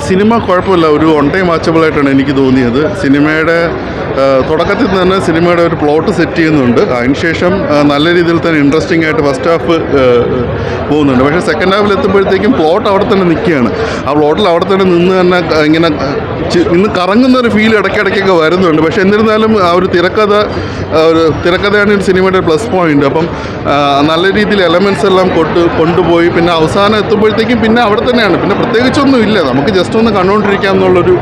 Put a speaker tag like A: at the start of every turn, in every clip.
A: Cinema കുഴപ്പമില്ല, ഒരു on time വാച്ചബിളായിട്ടാണ് എനിക്ക് തോന്നിയത്. സിനിമയുടെ തുടക്കത്തിൽ തന്നെ സിനിമയുടെ ഒരു പ്ലോട്ട് സെറ്റ് ചെയ്യുന്നുണ്ട്. അതിനുശേഷം നല്ല രീതിയിൽ തന്നെ ഇൻട്രസ്റ്റിംഗ് ആയിട്ട് ഫസ്റ്റ് ഹാഫ് പോകുന്നുണ്ട്. പക്ഷേ സെക്കൻഡ് ഹാഫിൽ എത്തുമ്പോഴത്തേക്കും പ്ലോട്ട് അവിടെ തന്നെ നിൽക്കുകയാണ്. ആ പ്ലോട്ടിൽ അവിടെ തന്നെ നിന്ന് തന്നെ ഇങ്ങനെ ഇന്ന് കറങ്ങുന്ന ഒരു ഫീൽ ഇടയ്ക്കിടയ്ക്കൊക്കെ വരുന്നുണ്ട്. പക്ഷേ എന്നിരുന്നാലും ആ ഒരു തിരക്കഥയാണ് ഈ സിനിമയുടെ പ്ലസ് പോയിന്റ്. അപ്പം നല്ല രീതിയിൽ എലമെൻറ്റ്സ് എല്ലാം കൊണ്ടുപോയി പിന്നെ അവസാനം എത്തുമ്പോഴത്തേക്കും പിന്നെ അവിടെ തന്നെയാണ്, പിന്നെ പ്രത്യേകിച്ചൊന്നും ഇല്ല, നമുക്ക് ജസ്റ്റ് ഒന്ന് കണ്ടുകൊണ്ടിരിക്കാം എന്നുള്ളൊരു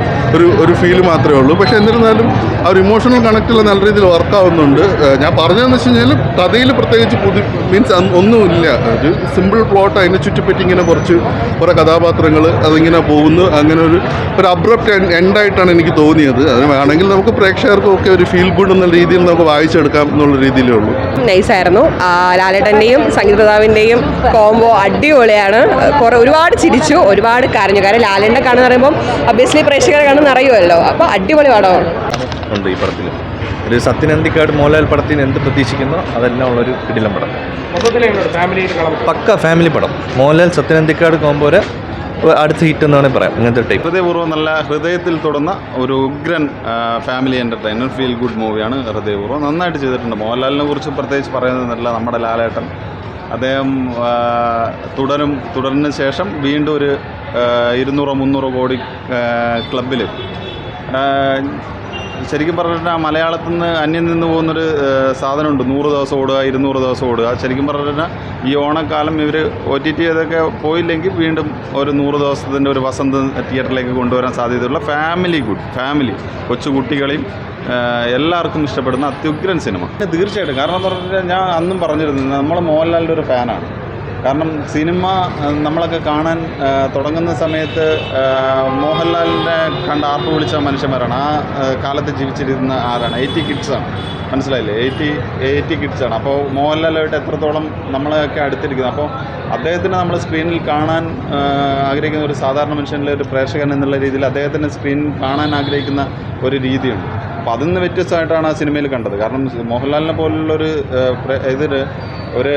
A: ഒരു ഫീൽ മാത്രമേ ഉള്ളൂ. പക്ഷേ എന്നിരുന്നാലും ആ ഒരു ഇമോഷണൽ കണക്റ്റെല്ലാം നല്ല രീതിയിൽ വർക്കാവുന്നുണ്ട്. ഞാൻ പറഞ്ഞതെന്ന് വെച്ച് കഴിഞ്ഞാൽ കഥയിൽ പ്രത്യേകിച്ച് മീൻസ് ഒന്നുമില്ല, ഒരു സിമ്പിൾ പ്ലോട്ട്, അതിനെ ചുറ്റിപ്പറ്റി ഇങ്ങനെ കുറേ കഥാപാത്രങ്ങൾ അതിങ്ങനെ പോകുന്നു. അങ്ങനെ ഒരു അബ്രപ്റ്റ് എൻഡായിട്ടാണ് എനിക്ക് തോന്നിയത്. അത് വേണമെങ്കിൽ നമുക്ക് പ്രേക്ഷകർക്കും ഒക്കെ ഒരു ഫീൽ ഗുഡ് എന്നുള്ള രീതിയിൽ നമുക്ക് വായിച്ചെടുക്കാം എന്നുള്ള രീതിയിലേ ഉള്ളൂ.
B: നൈസായിരുന്നു. ലാലേട്ടൻ്റെയും സംഗീതപിതാവിൻ്റെയും കോംബോ അടിപൊളിയാണ്. ഒരുപാട് ചിരിച്ചു, ഒരുപാട് കരഞ്ഞു. കാരണം ലാലേട്ടനെ കാണുന്ന പറയുമ്പം ഒബ്വിയസ്ലി പ്രേക്ഷകരെ കാണുന്ന അറിയുമല്ലോ. അപ്പോൾ അടിപൊളി പടമാണ്
C: ഉണ്ട് ഈ പടത്തിൽ. ഒരു സത്യനന്ദിക്കാട് മോഹൻലാൽ പടത്തിന് എന്ത് പ്രതീക്ഷിക്കുന്നോ അതെല്ലാം ഉള്ളൊരു കിടിലം പടം, പക്ക ഫാമിലി പടം. മോഹൻലാൽ സത്യനന്ദിക്കാട് കോമ്പോരെ അടുത്ത ഹിറ്റ് എന്ന് വേണമെങ്കിൽ പറയാം. അങ്ങനത്തെ ടൈപ്പ്
A: ഹൃദയപൂർവ്വം നല്ല ഹൃദയത്തിൽ തൊടുന്ന ഒരു ഉഗ്രൻ ഫാമിലി എൻ്റർടൈനർ ഫീൽ ഗുഡ് മൂവിയാണ് ഹൃദയപൂർവ്വം. നന്നായിട്ട് ചെയ്തിട്ടുണ്ട്. മോഹൻലാലിനെ കുറിച്ച് പ്രത്യേകിച്ച് പറയുന്നതല്ല, നമ്മുടെ ലാലേട്ടൻ അദ്ദേഹം തുടർന്ന ശേഷം വീണ്ടും ഒരു 200-300 കോടി ക്ലബിൽ ശരിക്കും പറഞ്ഞിട്ടുണ്ടെങ്കിൽ മലയാളത്തിൽ നിന്ന് അന്യം നിന്ന് പോകുന്നൊരു സാധനമുണ്ട്. 100 ദിവസം ഓടുക, 200 ദിവസം ഓടുക. ശരിക്കും പറഞ്ഞിട്ടുണ്ടെങ്കിൽ ഈ ഓണക്കാലം ഇവർ OTT ഇതൊക്കെ പോയില്ലെങ്കിൽ വീണ്ടും ഒരു 100 ദിവസത്തിൻ്റെ ഒരു വസന്തം തിയേറ്ററിലേക്ക് കൊണ്ടുവരാൻ സാധ്യതയുള്ള ഫാമിലി കൊച്ചു കുട്ടികളെയും എല്ലാവർക്കും ഇഷ്ടപ്പെടുന്ന അത്യുഗ്രൻ സിനിമ തീർച്ചയായിട്ടും. കാരണം എന്ന് പറഞ്ഞാൽ ഞാൻ അന്നും പറഞ്ഞിരുന്നത് നമ്മൾ മോഹൻലാലിൻ്റെ ഒരു ഫാനാണ്. കാരണം സിനിമ നമ്മളൊക്കെ കാണാൻ തുടങ്ങുന്ന സമയത്ത് മോഹൻലാലിനെ കണ്ട് ആർപ്പ് വിളിച്ച മനുഷ്യന്മാരാണ്. ആ കാലത്ത് ജീവിച്ചിരുന്ന ആരാണ്? 80 കിഡ്സാണ്. മനസ്സിലായില്ലേ? 80 കിഡ്സാണ്. അപ്പോൾ മോഹൻലാലായിട്ട് എത്രത്തോളം നമ്മളെയൊക്കെ അടുത്തിരിക്കുന്നത്. അപ്പോൾ അദ്ദേഹത്തിന് നമ്മൾ സ്ക്രീനിൽ കാണാൻ ആഗ്രഹിക്കുന്ന ഒരു സാധാരണ മനുഷ്യനിലെ ഒരു പ്രേക്ഷകൻ എന്നുള്ള രീതിയിൽ അദ്ദേഹത്തിൻ്റെ സ്ക്രീനിൽ കാണാൻ ആഗ്രഹിക്കുന്ന ഒരു രീതിയുണ്ട്. അപ്പോൾ അതിൽ നിന്ന് വ്യത്യസ്തമായിട്ടാണ് ആ സിനിമയിൽ കണ്ടത്. കാരണം മോഹൻലാലിനെ പോലുള്ളൊരു ഒരു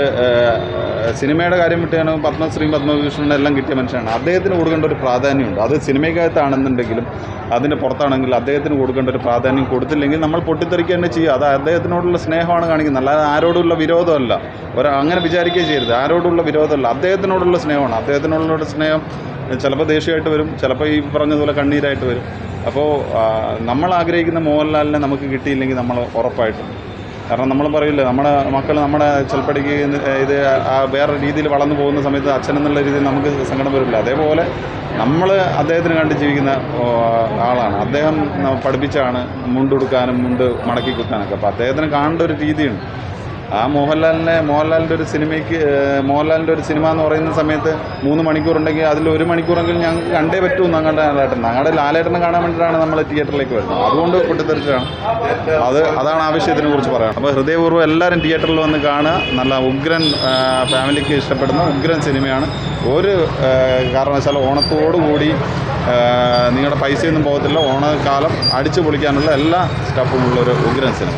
A: സിനിമയുടെ കാര്യം വിട്ടാണ് പത്മഭൂഷൺ എല്ലാം കിട്ടിയ മനുഷ്യനാണ്. അദ്ദേഹത്തിന് കൊടുക്കേണ്ട ഒരു പ്രാധാന്യമുണ്ട്. അത് സിനിമയ്ക്കകത്താണെന്നുണ്ടെങ്കിലും അതിൻ്റെ പുറത്താണെങ്കിലും അദ്ദേഹത്തിന് കൊടുക്കേണ്ട ഒരു പ്രാധാന്യം കൊടുത്തില്ലെങ്കിൽ നമ്മൾ പൊട്ടിത്തെറിക്കുക തന്നെ ചെയ്യുക. അത് അദ്ദേഹത്തിനോടുള്ള സ്നേഹമാണ് കാണിക്കുന്നത്, അല്ലാതെ ആരോടുള്ള വിരോധമല്ല. അങ്ങനെ വിചാരിക്കുകയും ചെയ്യരുത്. ആരോടുള്ള വിരോധമല്ല, അദ്ദേഹത്തിനോടുള്ള സ്നേഹമാണ്. അദ്ദേഹത്തിനോടുള്ള സ്നേഹം ചിലപ്പോൾ ദേഷ്യമായിട്ട് വരും, ചിലപ്പോൾ ഈ പറഞ്ഞതുപോലെ കണ്ണീരായിട്ട് വരും. അപ്പോൾ നമ്മൾ ആഗ്രഹിക്കുന്ന മോഹൻലാലിനെ നമുക്ക് കിട്ടിയില്ലെങ്കിൽ നമ്മൾ ഉറപ്പായിട്ടും, കാരണം നമ്മൾ പറയില്ല, നമ്മുടെ മക്കൾ നമ്മുടെ ചിലപ്പടിക്ക് ഇത് വേറെ രീതിയിൽ വളർന്നു പോകുന്ന സമയത്ത് അച്ഛനെന്നുള്ള രീതിയിൽ നമുക്ക് സങ്കടം വരില്ല. അതേപോലെ നമ്മൾ അദ്ദേഹത്തിന് കണ്ട് ജീവിക്കുന്ന ആളാണ്. അദ്ദേഹം പഠിപ്പിച്ചാണ് മുണ്ടുടുക്കാനും മുണ്ട് മടക്കി കുത്താനൊക്കെ. അപ്പോൾ അദ്ദേഹത്തിന് കാണേണ്ട ഒരു രീതിയുണ്ട്. ആ മോഹൻലാലിൻ്റെ ഒരു ഒരു സിനിമ എന്ന് പറയുന്ന സമയത്ത് 3 മണിക്കൂറുണ്ടെങ്കിൽ അതിൽ 1 മണിക്കൂറെങ്കിലും ഞങ്ങൾക്ക് കണ്ടേ പറ്റൂ. ഞങ്ങളുടെ ലാലേട്ടനെ കാണാൻ വേണ്ടിയിട്ടാണ് നമ്മൾ തിയേറ്ററിലേക്ക് വരുന്നത്. അതുകൊണ്ട് പൊട്ടിത്തെറിച്ചാണ്. അതാണ് ആവശ്യത്തിനെ കുറിച്ച് പറയാം. അപ്പോൾ ഹൃദയപൂർവ്വം എല്ലാവരും തിയേറ്ററിൽ വന്ന് കാണുക. നല്ല ഉഗ്രൻ ഫാമിലിക്ക് ഇഷ്ടപ്പെടുന്ന ഉഗ്രൻ സിനിമയാണ്. ഒരു കാരണവശാലും ഓണത്തോടുകൂടി നിങ്ങളുടെ പൈസയൊന്നും പോകത്തില്ല. ഓണക്കാലം അടിച്ചു പൊളിക്കാനുള്ള എല്ലാ സ്റ്റഫുമുള്ളൊരു ഉഗ്രൻ സിനിമ.